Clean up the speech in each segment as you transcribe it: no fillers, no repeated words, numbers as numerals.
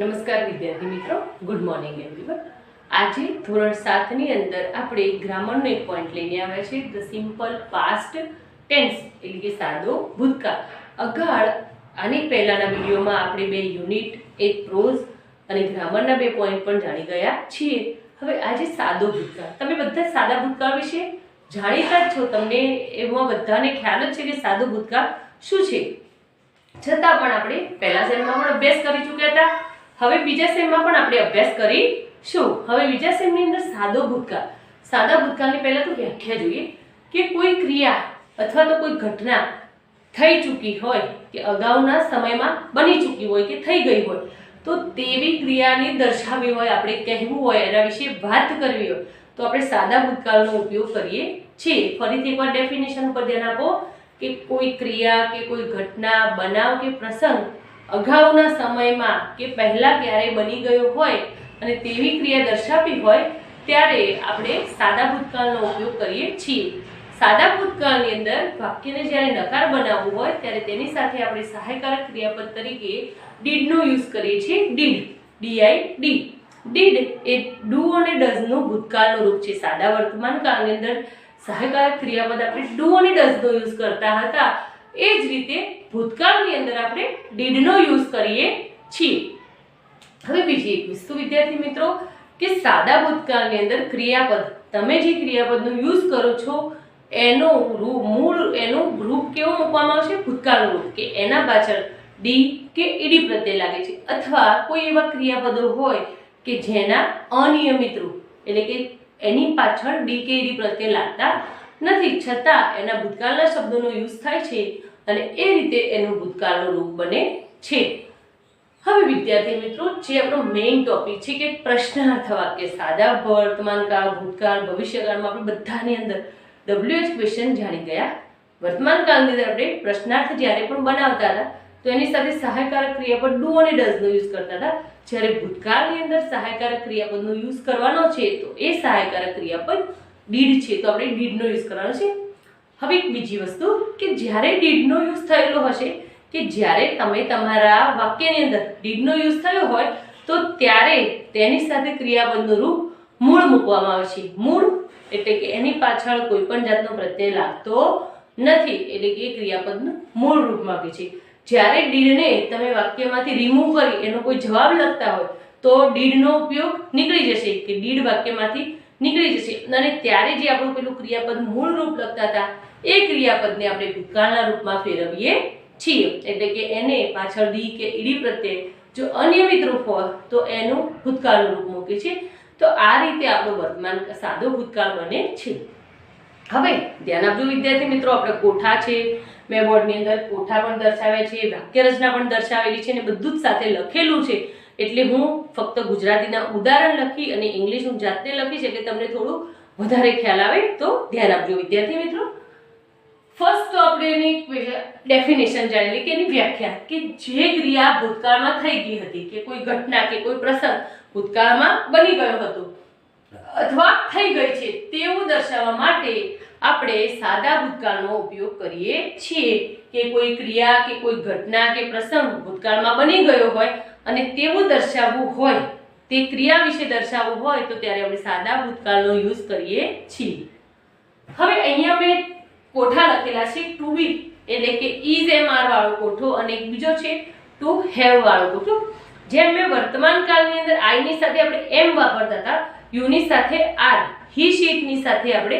નમસ્કાર વિદ્યાર્થી મિત્રો, ગુડ મોર્નિંગ એવરીવન। આજે ધોરણ 7 ની અંદર આપણે ગ્રામરનો એક પોઈન્ટ લઈને આવ્યા છે, ધ સિમ્પલ પાસ્ટ ટેન્સ એટલે કે સાદો ભૂતકાળ। અગાળ આની પહેલાના વિડીયોમાં આપણે બે યુનિટ, એક પ્રોઝ અને ગ્રામરના બે પોઈન્ટ પણ જાણી ગયા છીએ। હવે આજે સાદો ભૂતકાળ, તમે બધા સાદા ભૂતકાળ વિશે જાણીતા જ છો, તમને એમાં બધાને ખ્યાલ જ છે કે સાદો ભૂતકાળ શું છે। છતાં પણ આપણે પહેલા સેમમાં પણ અભ્યાસ કરી ચૂક્યા હતા, હવે બીજા સેમમાં પણ આપણે અભ્યાસ કરીશું। હવે બીજા સેમની અંદર સાદો ભૂતકાળ, સાદા ભૂતકાળની પહેલા તો વ્યાખ્યા જોઈએ કે કોઈ ક્રિયા અથવા તો કોઈ ઘટના થઈ ચૂકી હોય કે અગાઉના સમયમાં બની ચૂકી હોય કે થઈ ગઈ હોય, તો તેવી ક્રિયાને દર્શાવવી હોય, આપણે કહેવું હોય, એના વિશે વાત કરવી હોય તો આપણે સાદા ભૂતકાળનો ઉપયોગ કરીએ છીએ। ફરીથી એકવાર ડેફિનેશન પર ધ્યાન આપો કે કોઈ ક્રિયા કે કોઈ ઘટના, બનાવ કે પ્રસંગ અગાઉના સમયમાં કે પહેલા ક્યારેય બની ગયો હોય અને તેવી ક્રિયા દર્શાવવી હોય ત્યારે આપણે સાદા ભૂતકાળનો ઉપયોગ કરીએ છીએ। સાદા ભૂતકાળની અંદર વાક્યને જ્યારે નકાર બનાવવું હોય ત્યારે તેની સાથે આપણે સહાયકારક ક્રિયાપદ તરીકે ડીડ નો યુઝ કરીએ છીએ। ડીડ ડીડ એ ડુ અને ડઝ નું ભૂતકાળનું રૂપ છે। સાદા વર્તમાન કાળની અંદર સહાયકારક ક્રિયાપદ આપણે ડુ અને ડઝ નો યુઝ કરતા હતા, એ જ રીતે ભૂતકાળની અંદર આપણે ડીડ નો યુઝ કરીએ છીએ। હવે બીજી એક વસ્તુ વિદ્યાર્થી મિત્રો કે સાદા ભૂતકાળની અંદર ક્રિયાપદ, તમે જે ક્રિયાપદનો યુઝ કરો છો એનું રૂપ કેવું મૂકવામાં આવશે? ભૂતકાળનું રૂપ, કે એના પાછળ ડી કે ઈડી પ્રત્યય લાગે છે, અથવા કોઈ એવા ક્રિયાપદો હોય કે જેના અનિયમિત રૂપ એટલે કે એની પાછળ ડી કે ઈડી પ્રત્યય લાગતા નથી, છતાં એના ભૂતકાળના શબ્દોનો યુઝ થાય છે અને એ રીતે એનું ભૂતકાળનું રૂપ બને છે। હવે વિદ્યાર્થી મિત્રો, જે આપણો મેઇન ટોપિક છે કે પ્રશ્નાર્થ વાક્ય, સાદા વર્તમાન કાળ, ભૂતકાળ, ભવિષ્યકાળમાં આપણે બધાની અંદર WH ક્વેશ્ચન જાણી ગયા। વર્તમાન કાળની અંદર આપણે પ્રશ્નાર્થ જ્યારે પણ બનાવતા હતા તો એની સાથે સહાયકારક ક્રિયાપદ ડુ અને ડઝ નો યુઝ કરતા હતા, જ્યારે ભૂતકાળની અંદર સહાયકારક ક્રિયાપદનો યુઝ કરવાનો છે તો એ સહાયકારક ક્રિયાપદ ડીડ છે, તો આપણે ડીડ નો યુઝ કરવાનો છે। હવે એક બીજી વસ્તુ કે જ્યારે ડીડ નો યુઝ થયેલો હશે, કે જ્યારે તમે તમારા વાક્યની અંદર ડીડ નો યુઝ થયો હોય તો ત્યારે તેની સાથે ક્રિયાપદનું રૂપ મૂળ મૂકવામાં આવે છે। મૂળ એટલે કે એની પાછળ કોઈ પણ જાતનો પ્રત્યય લાગતો નથી, એટલે કે ક્રિયાપદનું મૂળ રૂપ માંગે છે। જ્યારે ડીડને તમે વાક્યમાંથી રિમૂવ કરી એનો કોઈ જવાબ લખતા હોય તો ડીડનો ઉપયોગ નીકળી જશે, કે ડીડ વાક્યમાંથી નીકળી જશે, અને ત્યારે જે આપણું પેલું ક્રિયાપદ મૂળ રૂપ લખતા હતા એ ક્રિયાપદને આપણે ભૂતકાળના રૂપમાં ફેરવીએ છીએ, એટલે કે એને પાછળ ડી કે ઈડી પ્રત્યય જો અનિયમિત રૂપ હોય તો એનું ભૂતકાળનું રૂપ મૂકે છે। તો આ રીતે આપણો વર્તમાન સાદો ભૂતકાળ બને છે। હવે ધ્યાન આપજો વિદ્યાર્થી મિત્રો, આપણે કોઠા છે, મેં બોર્ડની અંદર કોઠા પણ દર્શાવ્યા છે, વાક્ય રચના પણ દર્શાવેલી છે અને બધું જ સાથે લખેલું છે, એટલે હું ફક્ત ગુજરાતીના ઉદાહરણ લખી અને ઇંગ્લિશ હું જાતે લખી છે કે તમને થોડું વધારે ખ્યાલ આવે, તો ધ્યાન આપજો વિદ્યાર્થી મિત્રો। ફર્સ્ટ તો આપણે એની ડેફિનેશન જાણી કે એની વ્યાખ્યા, કે જે ક્રિયા ભૂતકાળમાં થઈ ગઈ હતી, કે કોઈ ઘટના કે કોઈ પ્રસંગ ભૂતકાળમાં બની ગયો હતો અથવા થઈ ગઈ છે તેવું દર્શાવવા માટે આપણે સાદા ભૂતકાળનો ઉપયોગ કરીએ છીએ। કે કોઈ ક્રિયા કે કોઈ ઘટના કે પ્રસંગ ભૂતકાળમાં બની ગયો હોય અને તેવું દર્શાવવું હોય, તે ક્રિયા વિશે દર્શાવવું હોય તો ત્યારે આપણે સાદા ભૂતકાળનો યુઝ કરીએ છીએ। હવે અહીંયા મેં કોઠા લખેલા છે, ટુ બી એટલે કે ઇઝ એમ આર વાળો કોઠો અને એક બીજો છે ટુ હેવ વાળો કોઠો। જેમ મેં વર્તમાન કાળની અંદર આઈ ની સાથે આપણે એમ વાપરતા હતા, યુ ની સાથે આર, હી શીટ ની સાથે આપણે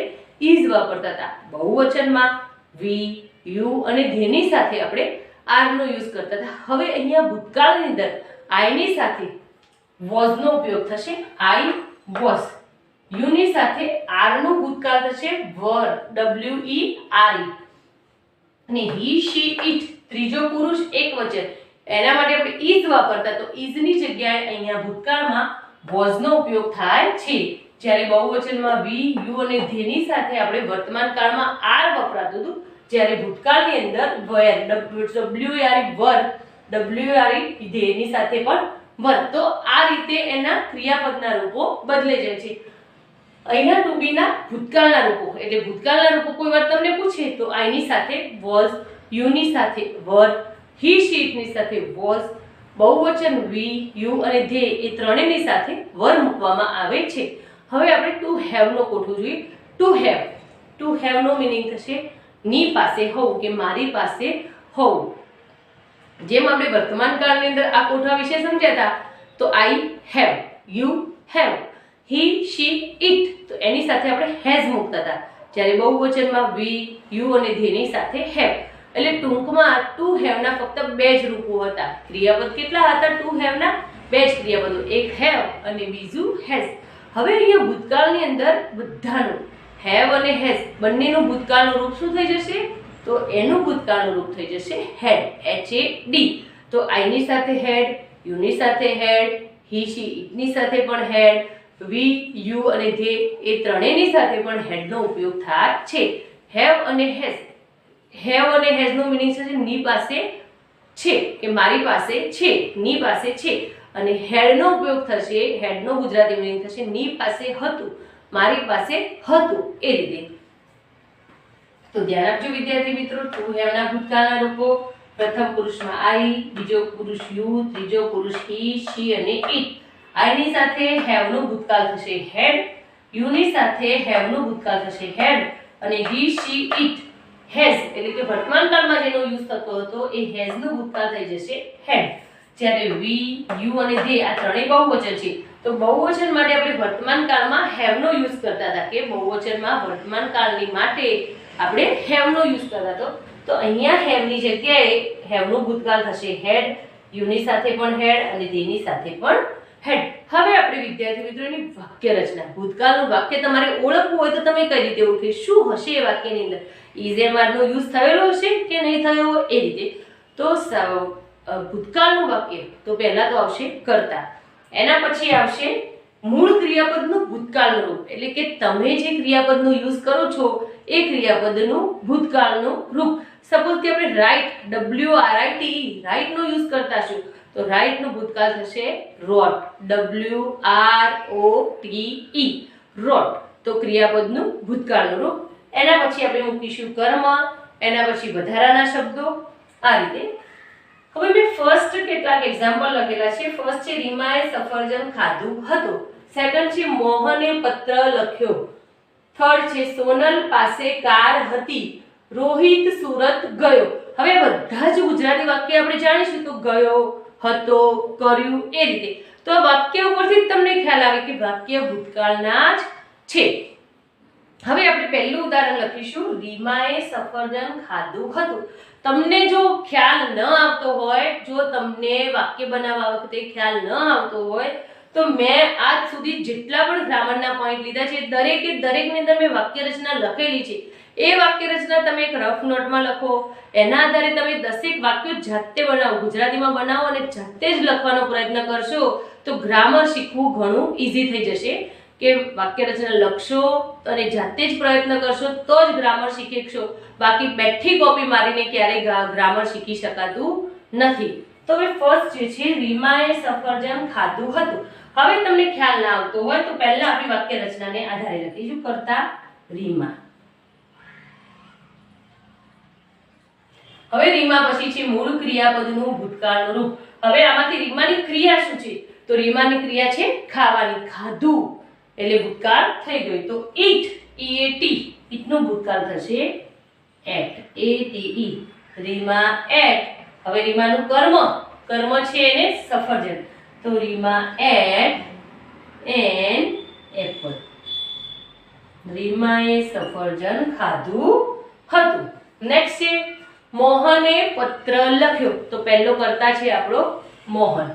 ઇઝ વાપરતા હતા, બહુવચનમાં વી, યુ અને ધેની સાથે આપણે આર નો યુઝ કરતા હતા। હવે અહીંયા ભૂતકાળની અંદર આઈ ની સાથે વોઝ નો ઉપયોગ થશે, આઈ વોઝ, યુ ની સાથે આર નું ભૂતકાળ થશે વર, WERE, અને હી શી ઇટ ત્રીજો પુરુષ એકવચન, એના માટે આપણે ઇઝ વાપરતા તો ઇઝ ની જગ્યાએ અહીંયા ભૂતકાળમાં વોઝ નો ઉપયોગ થાય છે, જ્યારે બહુવચનમાં વી, યુ અને ધેની સાથે આપણે વર્તમાન કાળમાં આર વપરાતું હતું, જ્યારે ભૂતકાળની અંદર વેર, WERE વર, WERE ધેની સાથે પણ વર। તો આ રીતે એના ક્રિયાપદના રૂપો બદલાઈ જાય છે। અહીંના ટુ બી ના ભૂતકાળના રૂપો, એટલે ભૂતકાળના રૂપો કોઈ વાર તમને પૂછે તો આઈ ની સાથે વોઝ, યુ ની સાથે વર, હી શીટ ની સાથે વોઝ, બહુવચન વી, યુ અને ધે એ ત્રણેયની સાથે વર મૂકવામાં આવે છે. હવે આપણે ટુ હેવ નો ગોઠવું જોઈએ. ટુ હેવ નો મિનિંગ થશે ની પાસે હોવું કે મારી પાસે હોવું. જેમ આપણે વર્તમાન કાળની અંદર આ કોઠવા વિશે સમજ્યા હતા, તો I have, you have, he, she, it, તો એની સાથે આપણે હેઝ મૂકતા હતા. જ્યારે બહુવચનમાં વી, યુ અને ધેની સાથે હેવ. એટલે ટૂંકમાં ટુ હેવ ના ફક્ત બે જ રૂપો હતા. ક્રિયાપદ કેટલા હતા ટુ હેવ ના? બે જ ક્રિયાપદો, એક હેવ અને બીજું હેઝ. હવે અહીંયા ભૂતકાળની અંદર બધાનું હેવ અને હેઝ બંનેનું ભૂતકાળનું રૂપ શું થઈ જશે? તો એનું ભૂતકાળનું રૂપ થઈ જશે હેડ, HAD. તો આઈ ની સાથે હેડ, યુ ની સાથે હેડ, હી, શી, ઇટની સાથે પણ હેડ, વી, યુ અને ધે એ ત્રણેયની સાથે પણ હેડનો ઉપયોગ થાય છે. હેવ અને હેઝ નો મિનિંગ છે ની પાસે છે કે મારી પાસે છે, ની પાસે છે. અને હેડનો ઉપયોગ થશે, હેડનો ગુજરાતી મિનિંગ થશે ની પાસે હતું, મારી પાસે હતું, એ રીતે. તો ધ્યાન આપજો વિદ્યાર્થી મિત્રો. ટુ હેવ ના ભૂતકાળના રૂપો: પ્રથમ પુરુષમાં આઈ, બીજો પુરુષ યુ, ત્રીજો પુરુષ હી, શી અને ઇટ. આઈ ની સાથે હેવ નું ભૂતકાળ થશે હેડ, યુ ની સાથે હેવ નું ભૂતકાળ થશે હેડ અને હી, શી, ઇટ, હેઝ એટલે કે વર્તમાન કાળમાં જેનો યુઝ થતો હતો એ હેઝ નું ભૂતકાળ થઈ જશે હેડ. જ્યારે વી, યુ અને ધે આ ત્રણેય બહુવચન છે, તો બહુવચન માટે આપણે વર્તમાન કાળમાં હેવ નો યુઝ કરતા હતા કે બહુવચનમાં વર્તમાન કાળની માટે આપણે હેવ નો યુઝ કરતા હતો. તો અહીંયા હેવ ની જગ્યાએ હેવ નું ભૂતકાળ થશે હેડ, યુ ની સાથે પણ હેડ અને ધે ની સાથે પણ હેડ. હવે આપણે વિદ્યાર્થી મિત્રોની વાક્ય રચના, ભૂતકાળનું વાક્ય તમારે ઓળખવું હોય તો તમે કઈ રીતે ઓળખી, શું હશે એ વાક્યની અંદર? ઇઝ એમ આર નો યુઝ થયેલો હશે કે નહીં થયો એ રીતે. તો ભૂતકાળનું વાક્ય તો પહેલા તો આવશે કર્તા, એના પછી આવશે મૂળ ક્રિયાપદનું ભૂતકાળનું રૂપ, એટલે કે તમે જે ક્રિયાપદનો યુઝ કરો છો એ ક્રિયાપદનું ભૂતકાળનું રૂપ. સપોઝ કે આપણે રાઇટ, WRITE, રાઇટ નો યુઝ કરતા છું, તો રાઇટ નું ભૂતકાળ થશે રોટ, WROTE, રોટ. તો ક્રિયાપદનું ભૂતકાળનું રૂપ. એના પછી આપણે મૂકીશું કર્મ, એના પછી વધારાના શબ્દો, આ રીતે. હવે મેં ફર્સ્ટ કેટલાક એક્ઝામ્પલ લખેલા છે. ફર્સ્ટ છે રીમાએ સફરજન ખાધું હતું. સેકન્ડ છે મોહને પત્ર લખ્યો. થર્ડ છે સોનલ પાસે કાર હતી. રોહિત સુરત ગયો. હવે બધા જ ગુજરાતી વાક્ય આપણે જાણીશું, તો ગયો, હતો, કર્યું, એ રીતે. તો આ વાક્ય ઉપરથી જ તમને ખ્યાલ આવે કે વાક્ય ભૂતકાળના જ છે. હવે આપણે પહેલું ઉદાહરણ લખીશું. રીમાએ સફરજન ખાધું હતું. તમને જો ખ્યાલ ન આવતો હોય, જો તમને વાક્ય બનાવવા વખતે ખ્યાલ ન આવતો હોય, તો મેં આજ સુધી જેટલા પણ ગ્રામરના પોઈન્ટ લીધા છે દરેકે દરેકની અંદર મેં વાક્ય રચના લખેલી છે. એ વાક્ય રચના તમે એક રફ નોટમાં લખો. એના આધારે તમે 10 વાક્યો જાતે બનાવો, ગુજરાતીમાં બનાવો અને જાતે જ લખવાનો પ્રયત્ન કરશો તો ગ્રામર શીખવું ઘણું ઈઝી થઈ જશે. કે વાક્ય રચના લખશો અને જાતે જ પ્રયત્ન કરશો તો જ ગ્રામર શીખી શકશો. બાકી બેઠી કોપી મારીને ક્યારેય ગ્રામર શીખી શકાતું નથી. તો હવે ફર્સ્ટ જે છે રીમાએ સફરજન ખાધું હતું. હવે તમને ખ્યાલ ના આવતો હોય તો પહેલા આપણી વાક્ય રચનાને આધારે લખીશું. કરતા રીમા. હવે રીમા પછી છે મૂળ ક્રિયાપદનું ભૂતકાળનું રૂપ. હવે આમાંથી રીમાની ક્રિયા શું છે? તો રીમાની ક્રિયા છે ખાવાની, ખાધું એટલે ભૂતકાળ થઈ ગયું. તો ઈટ, EAT, ઈટનું ભૂતકાળ થશે એટ, ATE. રીમા એટ. હવે રીમાનું કર્મ, કર્મ છે એને સફરજન, તો રીમા એટ એન એપલ. રીમાએ સફરજન ખાધું હતું. નેક્સ્ટ છે મોહને પત્ર લખ્યો. તો પહેલો કર્તા છે આપણો મોહન.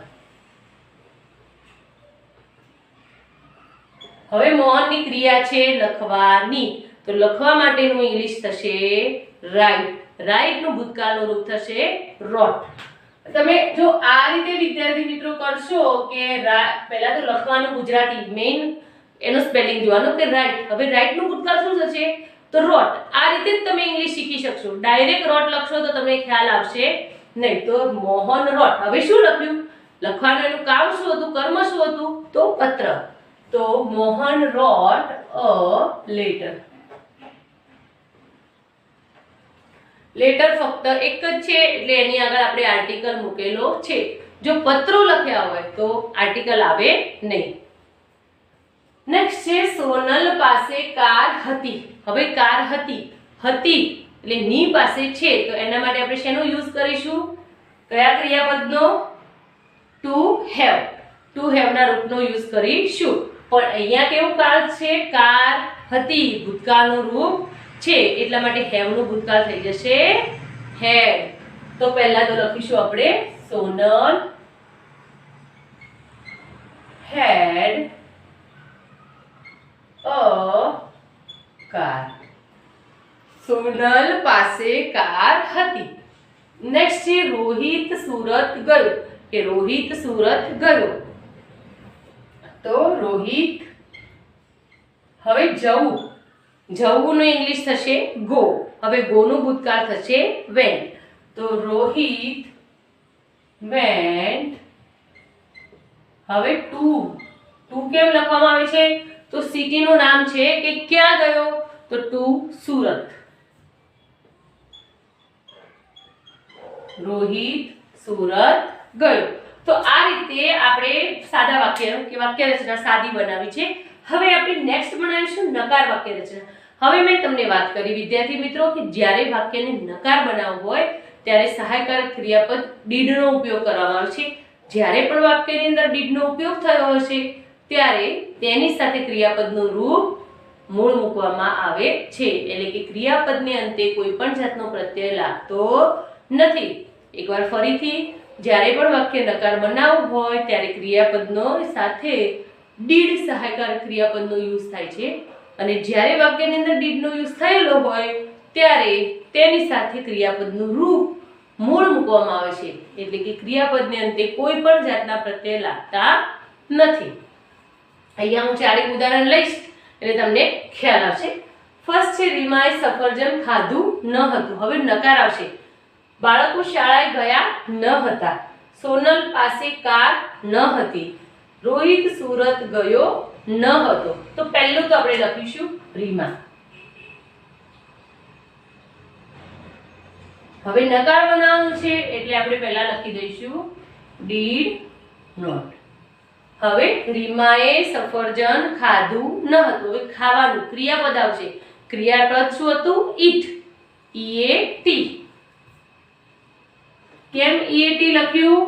હવે મોહનની ક્રિયા છે લખવાની, તો લખવા માટેનું ઇંગ્લિશ થશે રાઇટ. રાઇટ નું ભૂતકાળનું રૂપ થશે રોટ. તમે જો આ રીતે વિદ્યાર્થી મિત્રો કરશો કે પહેલા તો લખવાનું ગુજરાતી મેઇન એનો સ્પેલિંગ જોવાનું કે રાઇટ. હવે રાઇટ નું ભૂતકાળ શું થશે? તો રોટ. આ રીતે જ તમે ઇંગ્લિશ શીખી શકશો. ડાયરેક્ટ રોટ લખશો તો તમને ખ્યાલ આવશે નહીં. તો મોહન રોટ. હવે શું લખ્યું? લખવાનું એનું કામ શું હતું? કર્મ શું હતું? તો પત્ર. તો Mohan wrote a letter. Letter ફક્ત એક જ છે એટલે એની આગળ આપણે આર્ટિકલ મૂકેલો છે. જો પત્રો લખ્યા હોય તો આર્ટિકલ આવે નહીં. નેક્સ્ટ છે સોનલ પાસે કાર હતી. હવે કાર હતી, હતી એટલે ની પાસે છે તો એના માટે આપણે શેનો યુઝ કરીશું? કયા ક્રિયાપદનો? To have. ટુ હેવ ના રૂપનો યુઝ કરીશું. પણ અહીંયા કેવું કાળ છે? કાર હતી, ભૂતકાળનું રૂપ છે એટલા માટે હેવ નું ભૂતકાળ થઈ જશે હેડ. તો પહેલા તો લખીશું આપણે Sonal had a car. Sonal પાસે કાર હતી. નેક્સ્ટ છે રોહિત સુરત ગયો. કે રોહિત સુરત ગયો. તો રોહિત, હવે જવું, જવું નું ઇંગ્લિશ થશે ગો. હવે ગો નું ભૂતકાળ થશે went. તો રોહિત went. હવે ટુ, ટુ કેમ લખવામાં આવે છે? તો સિટી નું નામ છે કે ક્યાં ગયો? તો ટુ સુરત. રોહિત સુરત ગયો. તો આ રીતે આપણે સાદા વાક્ય કે વાક્ય રચના સાદી બનાવી છે. હવે આપણે નેક્સ્ટ બનાવીશું નકાર વાક્ય રચના. હવે મેં તમને વાત કરી વિદ્યાર્થી મિત્રો કે જ્યારે વાક્યને નકાર બનાવવું હોય ત્યારે સહાયકારક ક્રિયાપદ did નો ઉપયોગ કરવામાં આવે છે. જ્યારે પણ વાક્યની અંદર did નો ઉપયોગ થયો હશે ત્યારે તેની સાથે ક્રિયાપદનું રૂપ મૂળ મૂકવામાં આવે છે. એટલે કે ક્રિયાપદને અંતે કોઈ પણ જાતનો પ્રત્યય લાગતો નથી. એકવાર ફરીથી, જ્યારે પણ વાક્ય નકાર બનાવવું હોય ત્યારે ક્રિયાપદનો સાથે did સહાયકારક ક્રિયાપદનો યુઝ થાય છે અને જ્યારે વાક્યની અંદર did નો યુઝ થયેલો હોય ત્યારે તેની સાથે ક્રિયાપદનું રૂપ મૂળ મૂકવામાં આવે છે. એટલે કે ક્રિયાપદને અંતે કોઈ પણ જાતના પ્રત્યય લાગતા નથી. અહીંયા હું 4 ઉદાહરણ લઈશ એટલે તમને ખ્યાલ આવશે. ફર્સ્ટ છે રીમાએ સફરજન ખાધું ન હતું. હવે નકાર આવશે. બાળકો શાળાએ ગયા ન હતા. સોનલ પાસે કાર ન હતી. રોહિત સુરત ગયો ન હતો. તો પહેલું તો આપણે લખીશું રીમા. હવે નકાર બનાવવાનું છે એટલે આપણે પહેલા લખી દઈશું did not. હવે રીમાએ સફરજન ખાધું ન હતું. હવે ખાવાનું ક્રિયાપદ આવશે. ક્રિયાપદ શું હતું? eat. eat. કેમ eat લખ્યું?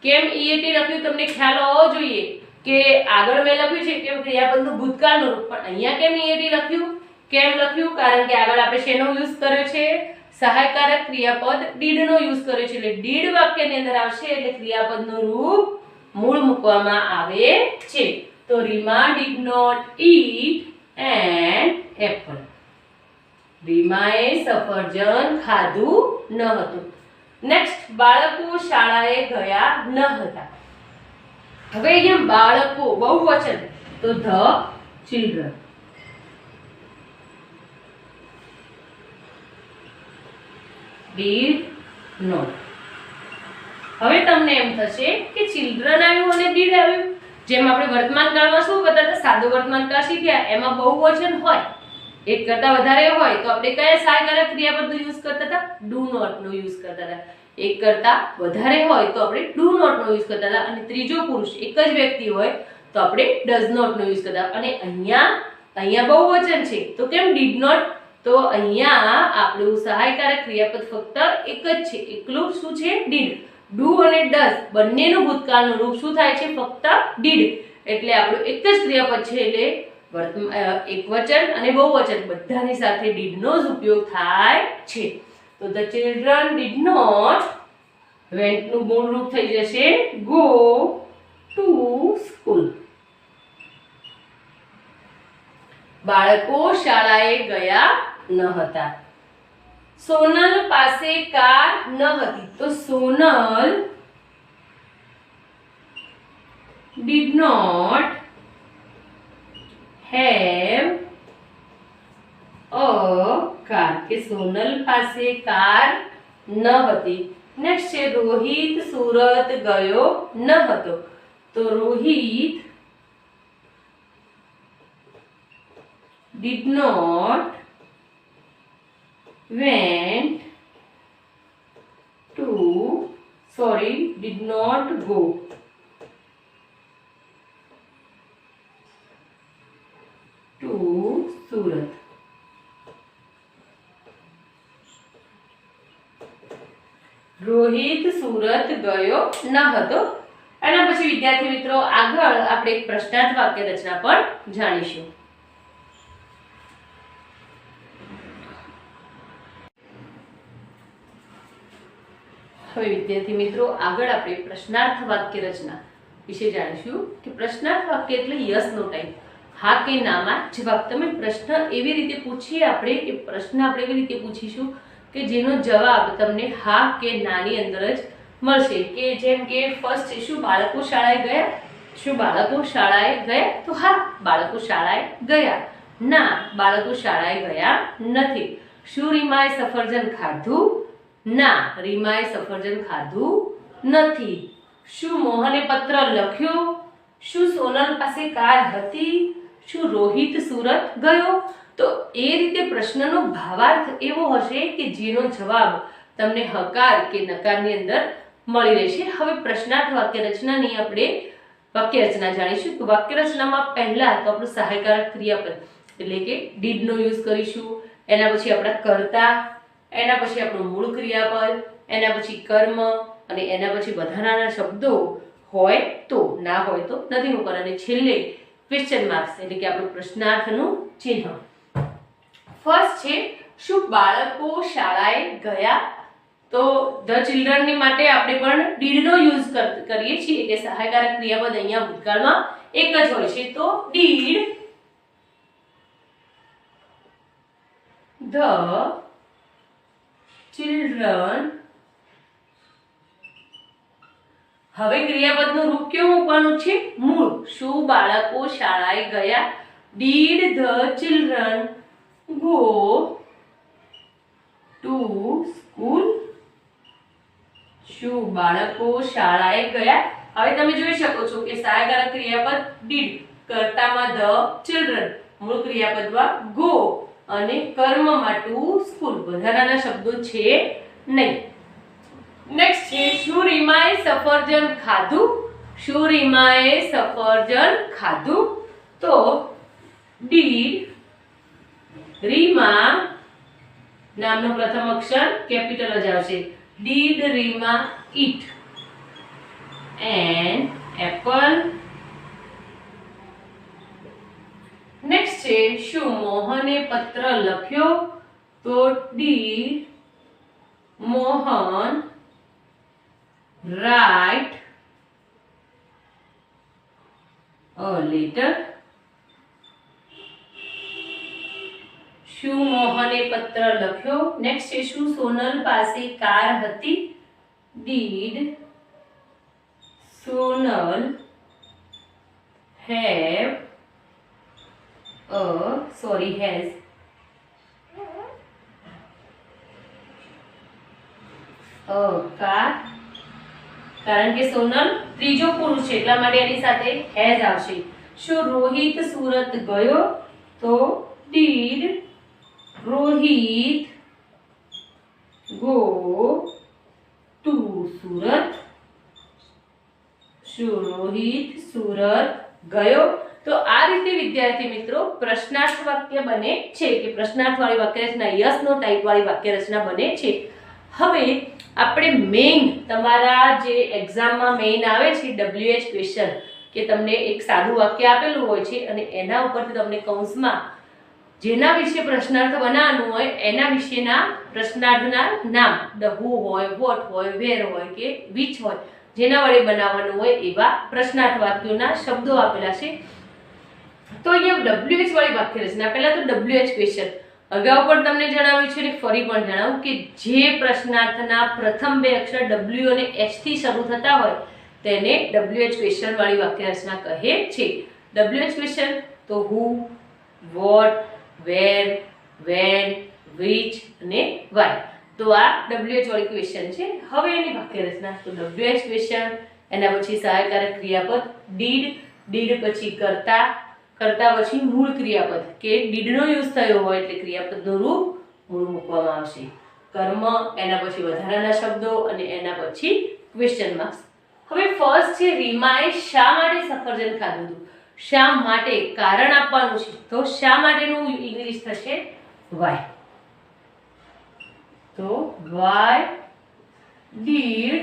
કેમ eat લખ્યું તમને ખ્યાલ હોવો જોઈએ કે આગળ મેં લખ્યું છે કે ક્રિયાપદનું ભૂતકાળનું રૂપ, પણ અહીંયા કેમ eat લખ્યું? કેમ લખ્યું? કારણ કે આગળ આપણે શેનો યુઝ કર્યો છે? સહાયકારક ક્રિયાપદ did નો યુઝ કર્યો છે. એટલે did વાક્યની અંદર આવશે એટલે ક્રિયાપદનું રૂપ મૂળ મૂકવામાં આવે છે. તો Rima did not eat an apple. રીમાએ સફરજન ખાધું ન હતું. નેક્સ્ટ બાળકો શાળાએ ગયા ન હતા. હવે અહીંયા બાળકો બહુવચન તો the children. did not. હવે તમને એમ થશે કે children આવ્યું અને did આવ્યું. જેમ આપણે વર્તમાન કાળમાં શું કરતા હતા? સાદો વર્તમાન કાળ શીખ્યા એમાં બહુવચન હોય, એક કરતા વધારે હોય તો આપણે કયા સહાયકારક ક્રિયાપદનો યુઝ કરતા હતા? do not નો યુઝ કરતા હતા. એક કરતા વધારે હોય તો આપણે do not નો યુઝ કરતા હતા અને ત્રીજો પુરુષ એક જ વ્યક્તિ હોય તો આપણે does not નો યુઝ કરતા. અને અહીંયા બહુવચન છે તો કેમ did not? તો અહીંયા આપણું સહાયકારક ક્રિયાપદ ફક્ત એક જ છે. એકલું શું છે? did. do અને does બંનેનું ભૂતકાળનું રૂપ શું થાય છે? ફક્ત did. એટલે આપણું એક જ ક્રિયાપદ છે એટલે એકવચન અને બહુવચન બધાની સાથે did નો જ ઉપયોગ થાય છે. તો the children did not went નું મૂળ રૂપ થઈ જશે go to school. બાળકો શાળાએ ગયા ન હતા. સોનલ પાસે કાર ન હતી. તો Sonal did not have a car. કે સોનલ પાસે કાર ન હતી. નેક્સ્ટ છે રોહિત સુરત ગયો ન હતો. તો Rohit did not went to sorry, did not go to Surat. Rohit Surat ગયો ન હતો. એના પછી વિદ્યાર્થી મિત્રો આગળ આપણે એક પ્રશ્નાર્થ વાક્ય રચના પણ જાણીશું. હવે વિદ્યાર્થી મિત્રો આગળ આપણે પ્રશ્નાર્થ વાક્ય રચના વિશે જાણીશું કે પ્રશ્નાર્થ વાક્ય એટલે યસ નો ટાઈપ, હા કે નામાં જવાબ. તમે પ્રશ્ન એવી રીતે પૂછીએ આપણે કે પ્રશ્ન આપણે એવી રીતે પૂછીશું કે જેનો જવાબ તમને હા કે નાની અંદર જ મળશે. કે જેમ કે ફર્સ્ટ શું બાળકો શાળાએ ગયા? શું બાળકો શાળાએ ગયા? તો હા, બાળકો શાળાએ ગયા. ના, બાળકો શાળાએ ગયા નથી. શું રીમાએ સફરજન ખાધું? ના, રીમાએ સફરજન ખાધું નથી. શું મોહને પત્ર લખ્યો? શું સોનલ પાસે કાર હતી? શું રોહિત સુરત ગયો? તો એ રીતે પ્રશ્નનો ભાવાર્થ એવો હશે કે જેનો જવાબ તમને હકાર કે નકારની અંદર મળી રહેશે. હવે પ્રશ્નાર્થ વાક્ય રચનાની આપણે વાક્ય રચના જાણીશું. તો વાક્ય રચનામાં પહેલા તો આપણું સહાયકારક ક્રિયાપદ એટલે કે ડીડ નો યુઝ કરીશું. એના પછી આપણા કર્તા, એના પછી આપણું મૂળ ક્રિયાપદ, એના પછી કર્મ અને એના પછી વધારાના શબ્દો હોય તો, ના હોય તો નથી મૂકવાના. અને છેલ્લે ક્વેશ્ચન માર્ક્સ એટલે કે આપણું પ્રશ્નાર્થનું ચિહ્ન. ફર્સ્ટ છે શું બાળકો શાળાએ ગયા? તો ધ ચિલ્ડ્રન ની માટે આપણે પણ ડીડ નો યુઝ કરીએ છીએ કે સહાયકારક ક્રિયાપદ અહીંયા ભૂતકાળમાં એક જ હોય છે. તો ડીડ ધ ચિલ્ડ્રન. હવે ક્રિયાપદનું રૂપ કેવું મૂકવાનું છે? મૂળ. શું બાળકો શાળાએ ગયા? Did the children go to school? શું બાળકો શાળાએ ગયા? હવે તમે જોઈ શકો છો કે સહાયકારક ક્રિયાપદ ડીડ, કર્તામાં ધ ચિલ્ડ્રન, મૂળ ક્રિયાપદમાં ગો અને કર્મમાં ટુ સ્કૂલ. વધારાના શબ્દો છે નહીં. નેક્સ્ટ છે શું રીમાએ સફરજન ખાધું? શું રીમાએ સફરજન ખાધું? તો ડીડ રીમા નામનો પ્રથમ અક્ષર કેપિટલ જ આવશે. Did Rima eat an apple? Next છે શું મોહને પત્ર લખ્યો? તો did Mohan write a letter? શું મોહને પત્ર લખ્યો? નેક્સ્ટ છે શું સોનલ પાસે કાર હતી? Did Sonal have has a car? કારણ કે સોનલ ત્રીજો પુરુષ છે એટલા માટે એની સાથે હેઝ આવશે. શું રોહિત સુરત ગયો? તો did Rohit go to Surat? શું રોહિત સુરત ગયો? તો આ રીતે વિદ્યાર્થી મિત્રો પ્રશ્નાર્થ વાક્ય બને છે કે પ્રશ્નાર્થ વાળી વાક્ય રચના યસ નો ટાઈપ વાળી વાક્ય રચના બને છે. હવે આપણે મેઇન તમારા જે એક્ઝામમાં મેઇન આવે છે WH ક્વેશ્ચન કે તમને એક સાદું વાક્ય આપેલું હોય છે અને એના ઉપરથી તમને કૌંસમાં જેના વિશે પ્રશ્નાર્થ બનાવવાનું હોય એના વિશેના પ્રશ્નાર્થના નામ ધ હુ હોય, વોટ હોય, વેર હોય કે વિચ હોય જેના વડે બનાવવાનું હોય એવા પ્રશ્નાર્થ વાક્યોના શબ્દો આપેલા છે. તો અહીંયા WH વાળી વાક્ય રચના પહેલા તો WH ક્વેશ્ચન અગાઉ પણ તમને જણાવ્યું છે અને ફરી પણ જણાવું કે જે પ્રશ્નાર્થના પ્રથમ બે અક્ષર W અને H થી શરૂ થતા હોય તેને WH ક્વેશ્ચન વાળી વાક્ય રચના કહે છે. WH ક્વેશ્ચન તો હુ, વોટ, વેર, વેન, વિચ અને વાય. તો આ WH વાળી ક્વેશ્ચન છે. હવે એની વાક્ય રચના તો WH ક્વેશ્ચન, એના પછી સહાયકારક ક્રિયાપદ ડીડ, ડીડ પછી કર્તા, કર્તા પછી મૂળ ક્રિયાપદ કે ડીડ નો યુઝ થયો હોય એટલે ક્રિયાપદનું રૂપ મૂળ મૂકવામાં આવશે. કર્મ, એના પછી વધારાના શબ્દો અને એના પછી ક્વેશ્ચન માર્ક્સ. હવે ફર્સ્ટ છે રીમાએ શા માટે સફરજન ખાધું હતું. શા માટે કારણ આપવાનું છે, તો શા માટેનું ઇંગ્લિશ થશે why. તો why did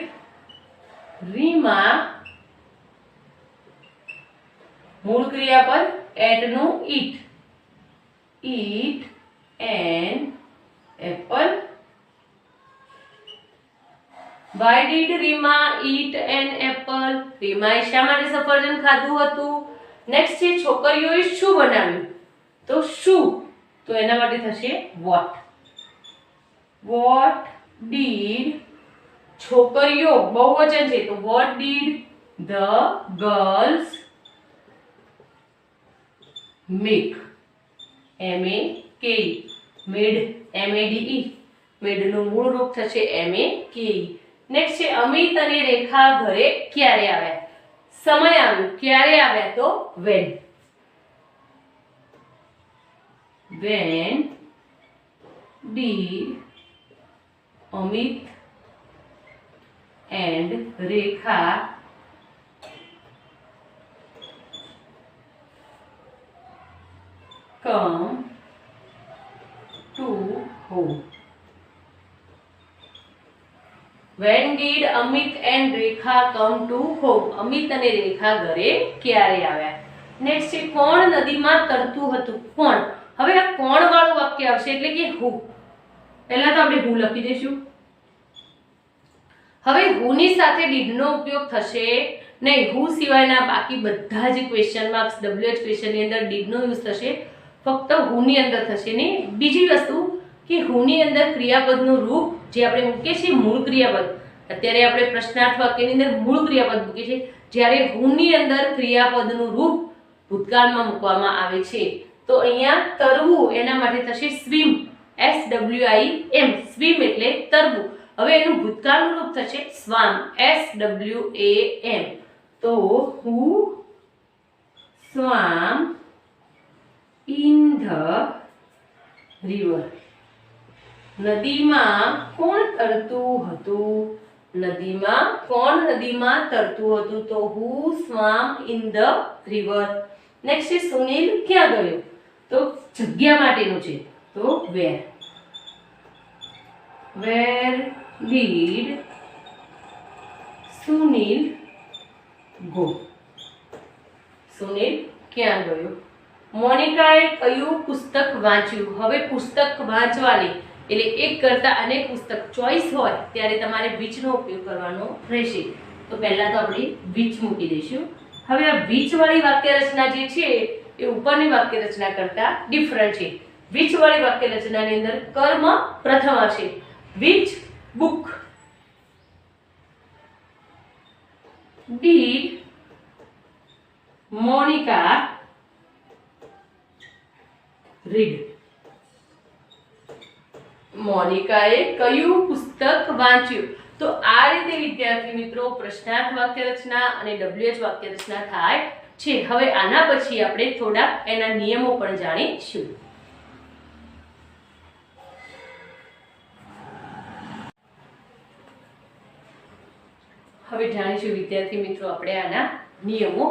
રીમા, મૂળ ક્રિયાપદ એટ નું eat an apple. Why did Rima eat an apple? રીમાએ શા માટે સફરજન ખાધું હતું. નેક્સ્ટ છે છોકરીઓએ શું બનાવ્યું, તો શું, તો એના માટે થશે what. What did, છોકરીઓ બહુવચન છે તો what did the girls make. make, made, made, made નું મૂળ રૂપ થશે make. નેક્સ્ટ છે અમિત અને રેખા ઘરે ક્યારે આવ્યા. સમય આવ્યો, ક્યારે આવ્યા, તો when. when did Amit and Rekha come to home. When did Amit and Rekha come to home? Amit અને રેખા ઘરે ક્યારે આવ્યા. નેક્સ્ટ છે કોણ નદીમાં તરતું હતું. કોણ, હવે આ કોણ વાળું વાક્ય આવશે એટલે કે હુ. પહેલા તો આપણે હુ લખી દઈશું. હવે હુ ની સાથે ડીડ નો ઉપયોગ થશે નહીં. હુ સિવાયના બાકી બધા જ ક્વેશ્ચન માર્ક્સ WH ક્વેશ્ચન ની અંદર ડીડ નો યુઝ થશે, ફક્ત હુ ની અંદર થશે નહીં. બીજી વસ્તુ કે હુ ની અંદર ક્રિયાપદનું રૂપ જે આપણે મૂકીએ છીએ મૂળ ક્રિયાપદ, અત્યારે આપણે પ્રશ્નાર્થ વાક્યની અંદર મૂળ ક્રિયાપદ મૂકીએ છીએ, જ્યારે હુ ની અંદર ક્રિયાપદનું રૂપ ભૂતકાળમાં મૂકવામાં આવે છે. તો અહીંયા તરવું એના માટે થશે સ્વિમ, SWIM, સ્વિમ એટલે તરવું. હવે એનું ભૂતકાળનું રૂપ થશે સ્વામ, SWAM. તો હુ swam in the river. નદીમાં કોણ તરતું હતું. નદીમાં કોણ નદીમાં તરતું હતું, તો હુ swam in the river. Next છે સુનિલ ક્યાં ગયો, તો જગ્યા માટેનું છે તો where. Where did Sunil go? Sunil ક્યાં ગયો. મોનિકાએ કયું પુસ્તક વાંચ્યું. હવે પુસ્તક વાંચવાની એટલે એક કરતા અનેક પુસ્તક ચોઈસ હોય ત્યારે તમારે which નો ઉપયોગ કરવાનો રહેશે. તો પહેલા તો આપણે which મૂકી દઈશું. હવે આ which વાળી વાક્ય રચના જે છે એ ઉપરની વાક્ય રચના કરતા ડિફરન્ટ છે. which વાળી વાક્ય રચનાની અંદર કર્મ પ્રથમ આવશે. which book did Monica read. મોનિકાએ કયું પુસ્તક વાંચ્યું. તો આ રીતે વિદ્યાર્થી મિત્રો પ્રશ્નાર્થ વાક્ય રચના અને WH વાક્ય રચના થાય છે. હવે આના પછી આપણે થોડા એના નિયમો પણ જાણીશું. હવે જાણીશું વિદ્યાર્થી મિત્રો આપણે આના નિયમો.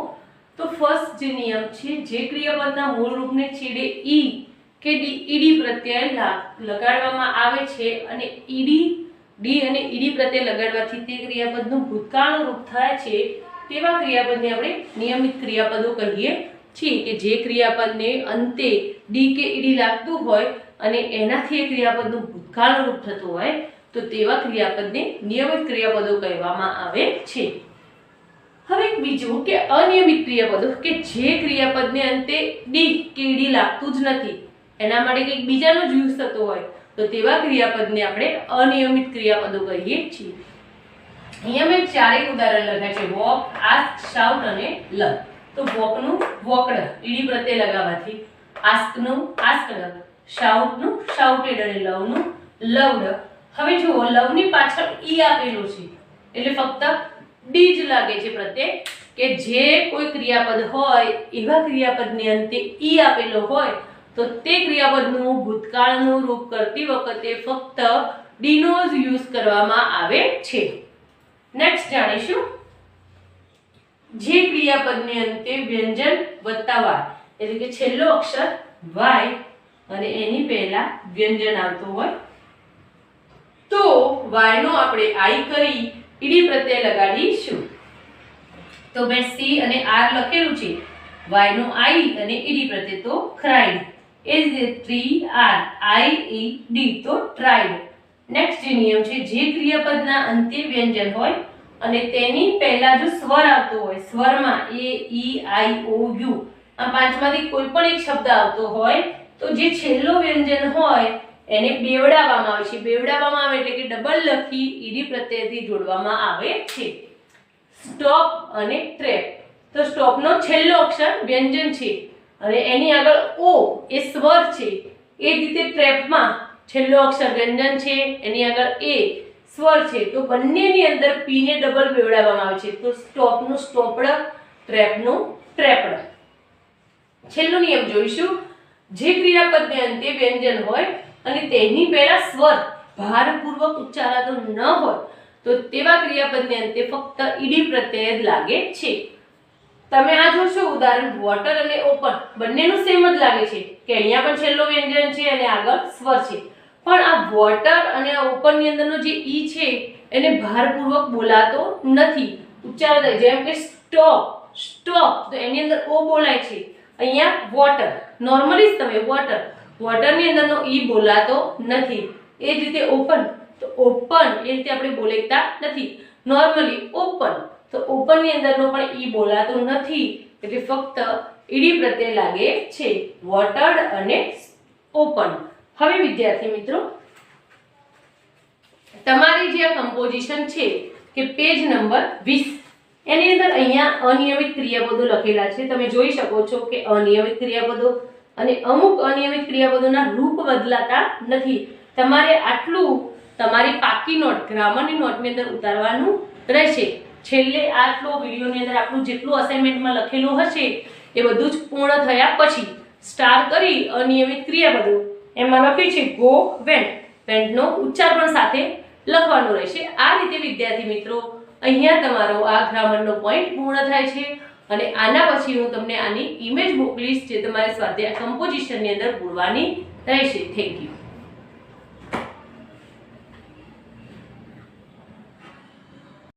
તો ફર્સ્ટ જે નિયમ છે, જે ક્રિયાપદના મૂળ રૂપને છેડે ઈ કે ઈડી પ્રત્યય લગાડવામાં આવે છે અને ડી અને ઈડી પ્રત્યય લગાડવાથી તે ક્રિયાપદનું ભૂતકાળનું રૂપ થાય છે, તેવા ક્રિયાપદને આપણે નિયમિત ક્રિયાપદો કહીએ છીએ. કે જે ક્રિયાપદને અંતે ડી કે ઈડી લાગતું હોય અને એનાથી એ ક્રિયાપદનું ભૂતકાળનું રૂપ થતું હોય તો તેવા ક્રિયાપદને નિયમિત ક્રિયાપદો કહેવામાં આવે છે. હવે બીજું કે અનિયમિત ક્રિયાપદો, કે જે ક્રિયાપદને અંતે ડી કે ઈડી લાગતું જ નથી, એના માટે કંઈક બીજાનો જ યુઝ થતો હોય તો તેવા ક્રિયાપદને આપણે અનિયમિત ક્રિયાપદો કહીએ છીએ. અહીંયા મેં ચારેય ઉદાહરણ લખ્યા છે: વોક, આસ્ક, શાઉટ અને લવ. તો વોકનું વોકડ ઈડી પ્રત્યે લગાવવાથી, આસ્કનું આસ્કડ, શાઉટનું શાઉટેડ અને લવનું લવડ. હવે જુઓ લવની પાછળ ઈ આપેલું છે એટલે ફક્ત ડી જ લાગે છે પ્રત્યય, કે જે કોઈ ક્રિયાપદ હોય એવા ક્રિયાપદને અંતે ઈ આપેલો હોય તો તે ક્રિયાપદનું ભૂતકાળનું રૂપ કરતી વખતે ફક્ત ડી નો જ યુઝ કરવામાં આવે છે. નેક્સ્ટ નેક્સ્ટ જાણીશું જે ક્રિયાપદને અંતે વ્યંજન વત્તા વાય એટલે કે છેલ્લો અક્ષર વાય અને એની પહેલા વ્યંજન આવતું હોય તો વાય નો આપણે આઈ કરી ઈડી પ્રત્યય લગાડીશું. તો મેં સી અને આર લખેલું છે, વાય નો આઈ અને ઈડી પ્રત્યય તો ક્રાઇડ. એ જ રીતે 3 આર આઈ ઈ ડી તો ટ્રાઇડ. નેક્સ્ટ જે નિયમ છે જે ક્રિયાપદના અંતે વ્યંજન હોય અને તેની પહેલા જો સ્વર આવતો હોય, સ્વરમાં એ ઈ આઈ ઓ યુ આ પાંચમાંથી કોઈ પણ એક શબ્દ આવતો હોય તો જે છેલ્લો વ્યંજન હોય એને બેવડાવવામાં આવે છે. બેવડાવવામાં આવે એટલે કે ડબલ લખી ઈડી પ્રત્યયથી જોડવામાં આવે છે. સ્ટોપ અને ટ્રેપ. તો સ્ટોપનો છેલ્લો અક્ષર વ્યંજન છે અને એની આગળ ઓ એ સ્વર છે. એ જ રીતે ટ્રેપમાં છેલ્લો અક્ષર વ્યંજન છે, એની આગળ એ સ્વર છે, તો બંનેની અંદર પી ને ડબલ બેવડાવવામાં આવે છે. તો સ્ટોપનું સ્ટોપડ, ટ્રેપનું ટ્રેપડ. છેલ્લો નિયમ જોઈશું જે ક્રિયાપદને અંતે વ્યંજન હોય અને તેની પહેલા સ્વર ભારપૂર્વક ઉચ્ચારાતો ન હોય તો તેવા ક્રિયાપદને અંતે ફક્ત ઈડી પ્રત્યય જ લાગે છે. તમે આ જોશો ઉદાહરણ વોટર અને ઓપન બંનેનું સેમ જ લાગે છે કે અહીંયા પણ છેલ્લો વ્યંજન છે અને આગળ સ્વર છે, પણ આ વોટર અને આ ઓપન ની અંદરનો જે ઈ છે એને ભારપૂર્વક બોલાતો નથી, ઉચ્ચારાતો. જેમ કે સ્ટોપ, સ્ટોપ તો એની અંદર ઓ બોલાય છે, અહીંયા વોટર નોર્મલી જ તમે વોટર, વોટર ની અંદરનો ઈ બોલાતો નથી. એ જ રીતે ઓપન, તો ઓપન એ રીતે આપણે બોલતા નથી નોર્મલી ઓપન, તો ઓપન ની અંદરનો પણ ઈ બોલાતો નથી એટલે ફક્ત ઈડી પ્રત્યય લાગે છે વોટર અને ઓપન. હવે વિદ્યાર્થી મિત્રો તમારી જે આ કમ્પોઝિશન છે કે પેજ નંબર 20 એની અંદર અહીંયા અનિયમિત ક્રિયાપદો લખેલા છે. તમે જોઈ શકો છો કે અનિયમિત ક્રિયાપદો અને અમુક અનિયમિત ક્રિયાપદોના રૂપ બદલાતા નથી. તમારે આટલું તમારી પાકી નોટ, ગ્રામરની નોટની અંદર ઉતારવાનું રહેશે. છેલ્લે આટલો વિડીયોની અંદર આપણું જેટલું અસાઇનમેન્ટમાં લખેલું હશે એ બધું જ પૂર્ણ થયા પછી સ્ટાર કરી અનિયમિત ક્રિયાપદો એમાં લખ્યું છે ગો વેન્ટ, વેન્ટનો ઉચ્ચાર પણ સાથે લખવાનો રહેશે. આ રીતે વિદ્યાર્થી મિત્રો અહીંયા તમારો આ ગ્રામરનો પોઈન્ટ પૂર્ણ થાય છે અને આના પછી હું તમને આની ઇમેજ મોકલીશ જે તમારે સ્વાધ્યાય કમ્પોઝિશનની અંદર પૂરવાની રહેશે. Thank you.